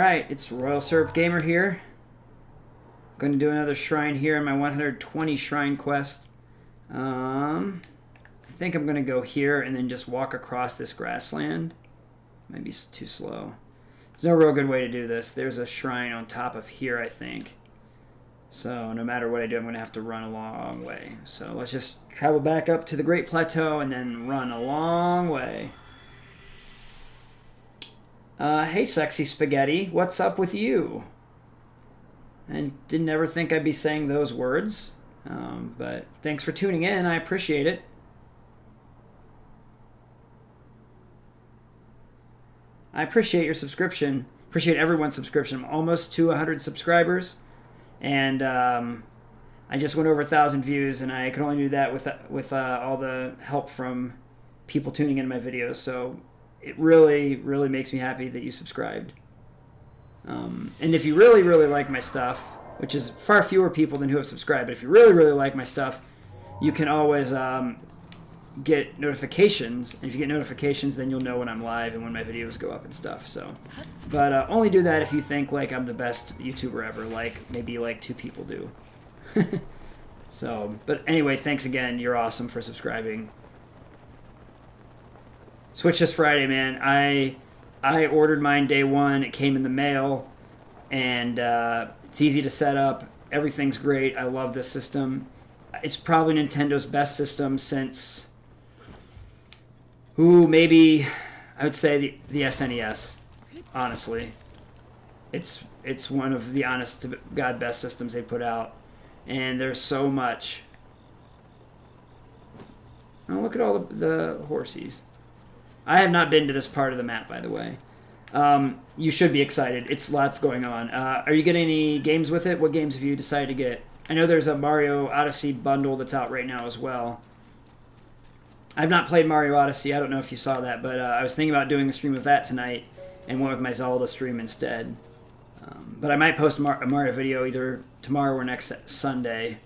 Alright, it's Royal Syrup Gamer here. Going to do another shrine here in my 120 shrine quest. I think I'm going to go here and then just walk across this grassland. Maybe it's too slow. There's no real good way to do this. There's a shrine on top of here, I think. So no matter what I do, I'm going to have to run a long way. So let's just travel back up to the Great Plateau and then run a long way. Hey, sexy spaghetti, what's up with you? I didn't ever think I'd be saying those words, but thanks for tuning in. I appreciate it. I appreciate your subscription. Appreciate everyone's subscription. I'm almost to 100 subscribers, and I just went over 1,000 views, and I could only do that with all the help from people tuning into my videos. So it really, really makes me happy that you subscribed. And if you really, really like my stuff, which is far fewer people than who have subscribed, but if you really, really like my stuff, you can always get notifications. And if you get notifications, then you'll know when I'm live and when my videos go up and stuff. So, but only do that if you think like I'm the best YouTuber ever, like maybe like 2 people do. So, but anyway, thanks again. You're awesome for subscribing. Switch this Friday, man. I ordered mine day 1. It came in the mail, and it's easy to set up. Everything's great. I love this system. It's probably Nintendo's best system since, maybe I would say the SNES. Honestly, it's one of the honest to God best systems they put out, and there's so much. Oh, look at all the horsies. I have not been to this part of the map, by the way. You should be excited. It's lots going on. Are you getting any games with it? What games have you decided to get? I know there's a Mario Odyssey bundle that's out right now as well. I've not played Mario Odyssey. I don't know if you saw that, but I was thinking about doing a stream of that tonight and went with my Zelda stream instead. But I might post a Mario video either tomorrow or next Sunday.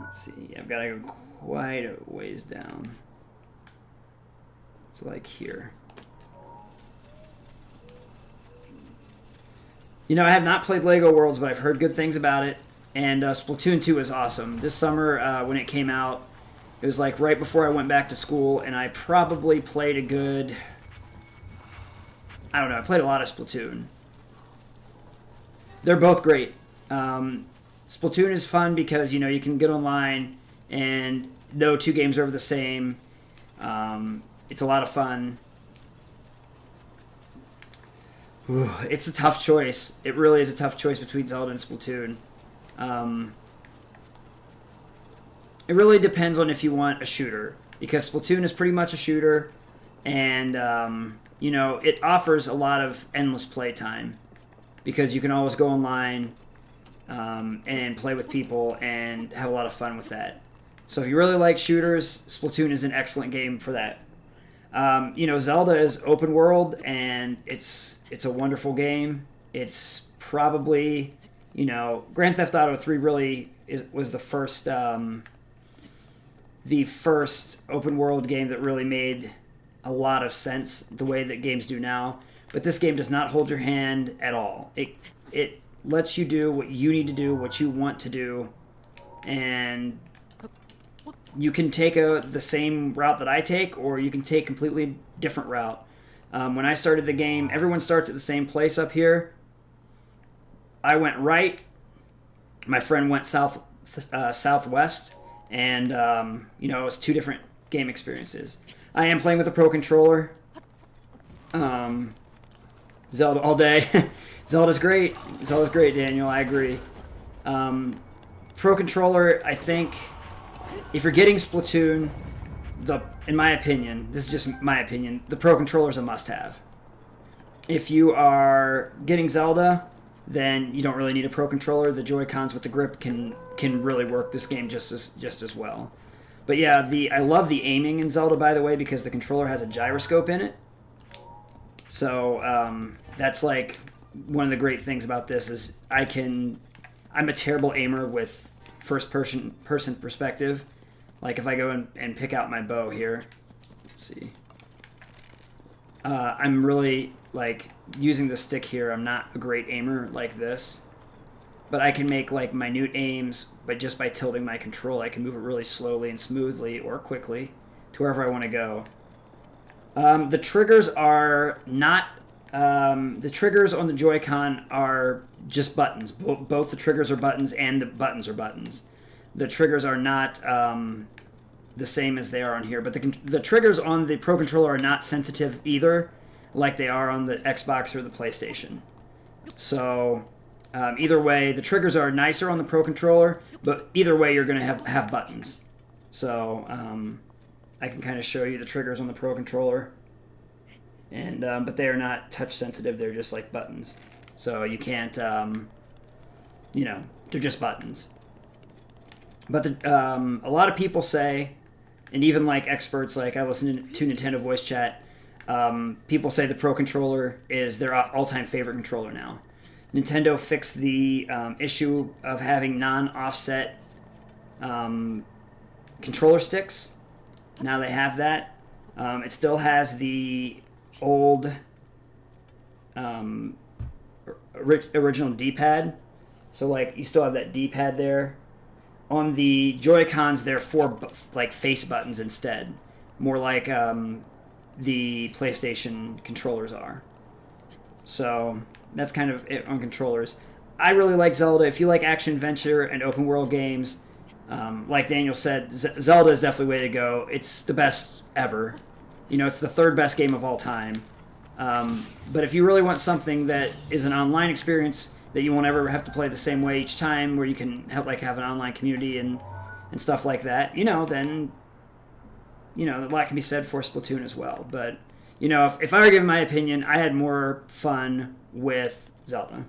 Let's see, I've got to go quite a ways down. So like here. You know, I have not played LEGO Worlds, but I've heard good things about it. And Splatoon 2 is awesome. This summer, when it came out, it was like right before I went back to school, and I probably played a good, I don't know, I played a lot of Splatoon. They're both great. Splatoon is fun because, you know, you can get online and no 2 games are ever the same. It's a lot of fun. Ooh, it's a tough choice. It really is a tough choice between Zelda and Splatoon. It really depends on if you want a shooter, because Splatoon is pretty much a shooter, and you know, it offers a lot of endless play time because you can always go online and play with people and have a lot of fun with that. So if you really like shooters, Splatoon is an excellent game for that. You know, Zelda is open world, and it's a wonderful game. It's probably, you know, Grand Theft Auto 3 really was the first open world game that really made a lot of sense the way that games do now. But this game does not hold your hand at all. It lets you do what you need to do, what you want to do, and you can take the same route that I take, or you can take a completely different route. When I started the game, everyone starts at the same place up here. I went right. My friend went southwest, and you know, it was 2 different game experiences. I am playing with a Pro Controller. Zelda all day. Zelda's great. Zelda's great, Daniel. I agree. Pro Controller, I think, if you're getting Splatoon, in my opinion, this is just my opinion, the Pro Controller is a must-have. If you are getting Zelda, then you don't really need a Pro Controller. The Joy-Cons with the grip can really work this game just as well. But yeah, I love the aiming in Zelda, by the way, because the controller has a gyroscope in it. So that's like one of the great things about this is I'm a terrible aimer with first person perspective. Like if I go and pick out my bow here, let's see, I'm really like using the stick here. I'm not a great aimer like this, but I can make like minute aims, but just by tilting my control, I can move it really slowly and smoothly or quickly to wherever I want to go. The triggers are not. The triggers on the Joy-Con are just buttons. Both the triggers are buttons and the buttons are buttons. The triggers are not the same as they are on here, but the triggers on the Pro Controller are not sensitive either, like they are on the Xbox or the PlayStation. So either way, the triggers are nicer on the Pro Controller, but either way, you're going to have buttons. So I can kind of show you the triggers on the Pro Controller, and but they are not touch sensitive. They're just like buttons. So you can't, you know, they're just buttons. But a lot of people say, and even like experts, like I listen to Nintendo Voice Chat, people say the Pro Controller is their all-time favorite controller now. Nintendo fixed the issue of having non-offset controller sticks. Now they have that. It still has the old original D-pad. So like you still have that D-pad there. On the Joy-Cons, they're 4 like face buttons instead, more like the PlayStation controllers are. So that's kind of it on controllers. I really like Zelda. If you like action adventure and open world games, like Daniel said, Zelda is definitely the way to go. It's the best ever. You know, it's the 3rd best game of all time. But if you really want something that is an online experience that you won't ever have to play the same way each time, where you can have an online community and stuff like that, you know, then, you know, a lot can be said for Splatoon as well. But, you know, if I were giving my opinion, I had more fun with Zelda.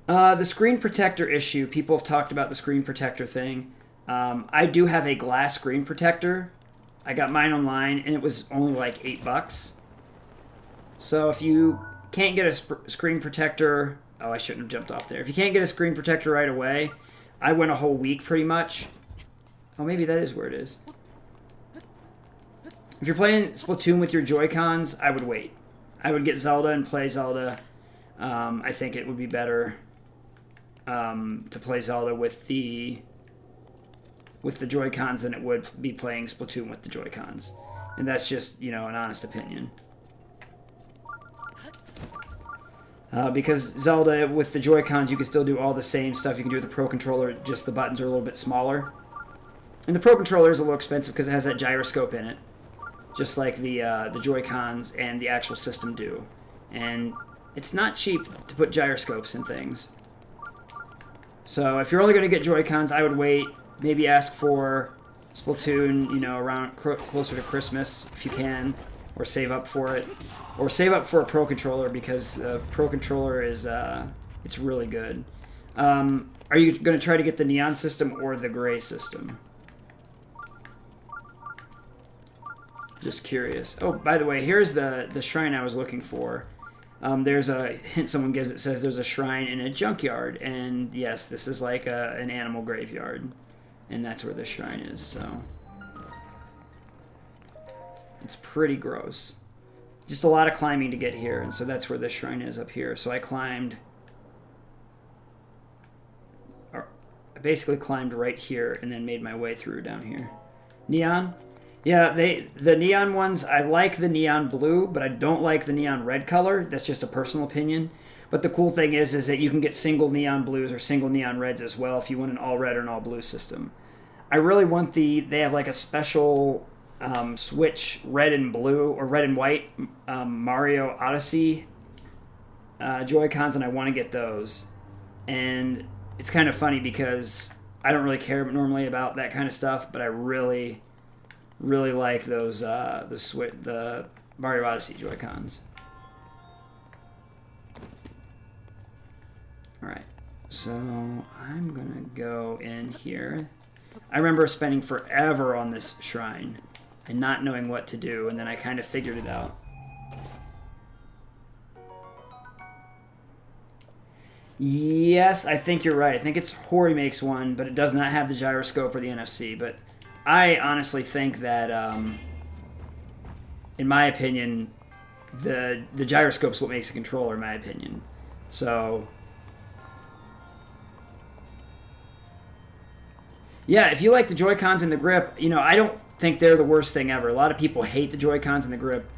The screen protector issue, people have talked about the screen protector thing. I do have a glass screen protector. I got mine online, and it was only like $8. So if you can't get a screen protector... Oh, I shouldn't have jumped off there. If you can't get a screen protector right away, I went a whole week pretty much. Oh, maybe that is where it is. If you're playing Splatoon with your Joy-Cons, I would wait. I would get Zelda and play Zelda. I think it would be better to play Zelda with the Joy-Cons than it would be playing Splatoon with the Joy-Cons. And that's just, you know, an honest opinion. Because Zelda, with the Joy-Cons, you can still do all the same stuff you can do with the Pro Controller, just the buttons are a little bit smaller. And the Pro Controller is a little expensive because it has that gyroscope in it, just like the Joy-Cons and the actual system do. And it's not cheap to put gyroscopes in things. So if you're only going to get Joy-Cons, I would wait. Maybe ask for Splatoon, you know, around closer to Christmas if you can, or save up for it, or save up for a Pro Controller, because the Pro Controller is it's really good. Are you going to try to get the neon system or the gray system? Just curious. Oh, by the way, here's the shrine I was looking for. There's a hint someone gives that says there's a shrine in a junkyard, and yes, this is like an animal graveyard. And that's where the shrine is, so... It's pretty gross. Just a lot of climbing to get here, and so that's where the shrine is up here. So I climbed... I basically climbed right here and then made my way through down here. Neon? Yeah, the neon ones, I like the neon blue, but I don't like the neon red color. That's just a personal opinion. But the cool thing is that you can get single neon blues or single neon reds as well if you want an all red or an all blue system. I really want they have like a special Switch red and blue, or red and white Mario Odyssey Joy-Cons, and I want to get those. And it's kind of funny because I don't really care normally about that kind of stuff, but I really, really like those the Mario Odyssey Joy-Cons. Alright, so I'm gonna go in here. I remember spending forever on this shrine and not knowing what to do, and then I kind of figured it out. Yes, I think you're right. I think it's Hori makes one, but it does not have the gyroscope or the NFC, but I honestly think that, in my opinion, the gyroscope's what makes a controller, in my opinion. So, yeah, if you like the Joy-Cons and the grip, I don't think they're the worst thing ever. A lot of people hate the Joy-Cons and the grip.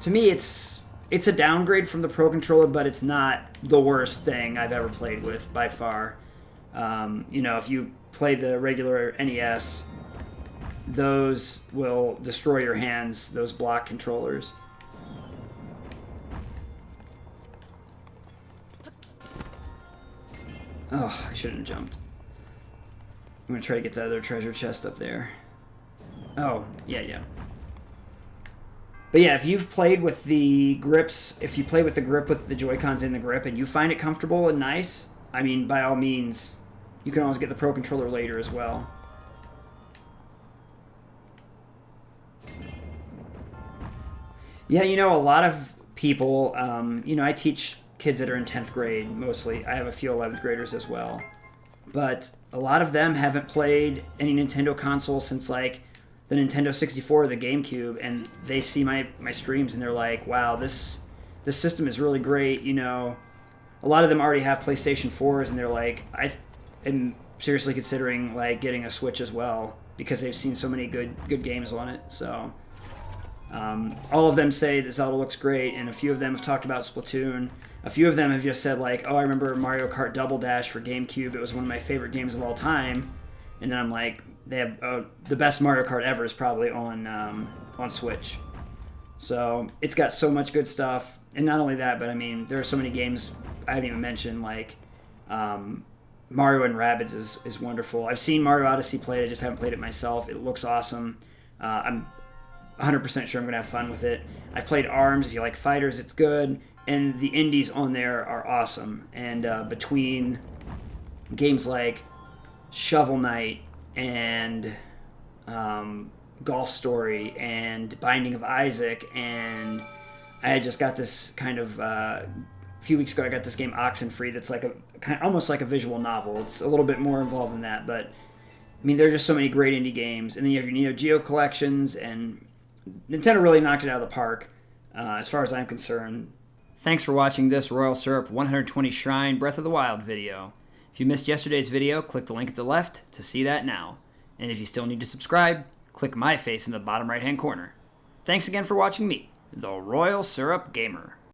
To me, it's a downgrade from the Pro Controller, but it's not the worst thing I've ever played with by far. If you play the regular NES, those will destroy your hands, those block controllers. Oh, I shouldn't have jumped. I'm going to try to get that other treasure chest up there. Oh, yeah. But yeah, if you've played with the grips, if you play with the grip with the Joy-Cons in the grip and you find it comfortable and nice, I mean, by all means, you can always get the Pro Controller later as well. Yeah, a lot of people, I teach kids that are in 10th grade mostly. I have a few 11th graders as well. But a lot of them haven't played any Nintendo console since, like, the Nintendo 64 or the GameCube, and they see my streams and they're like, wow, this system is really great. A lot of them already have PlayStation 4s, and they're like, I am seriously considering, like, getting a Switch as well because they've seen so many good games on it. So all of them say that Zelda looks great, and a few of them have talked about Splatoon. A few of them have just said, like, oh, I remember Mario Kart Double Dash for GameCube. It was one of my favorite games of all time. And then I'm like, they have the best Mario Kart ever is probably on Switch. So it's got so much good stuff. And not only that, but I mean, there are so many games I haven't even mentioned, like Mario and Rabbids is wonderful. I've seen Mario Odyssey played. I just haven't played it myself. It looks awesome. I'm 100% sure I'm going to have fun with it. I've played ARMS. If you like fighters, it's good. And the indies on there are awesome. And between games like Shovel Knight and Golf Story and Binding of Isaac, and I had just got this kind of a few weeks ago I got this game Oxenfree that's like almost like a visual novel. It's a little bit more involved than that, but I mean there are just so many great indie games. And then you have your Neo Geo collections, and Nintendo really knocked it out of the park as far as I'm concerned. Thanks for watching this Royal Syrup 120 Shrine Breath of the Wild video. If you missed yesterday's video, click the link at the left to see that now. And if you still need to subscribe, click my face in the bottom right-hand corner. Thanks again for watching me, the Royal Syrup Gamer.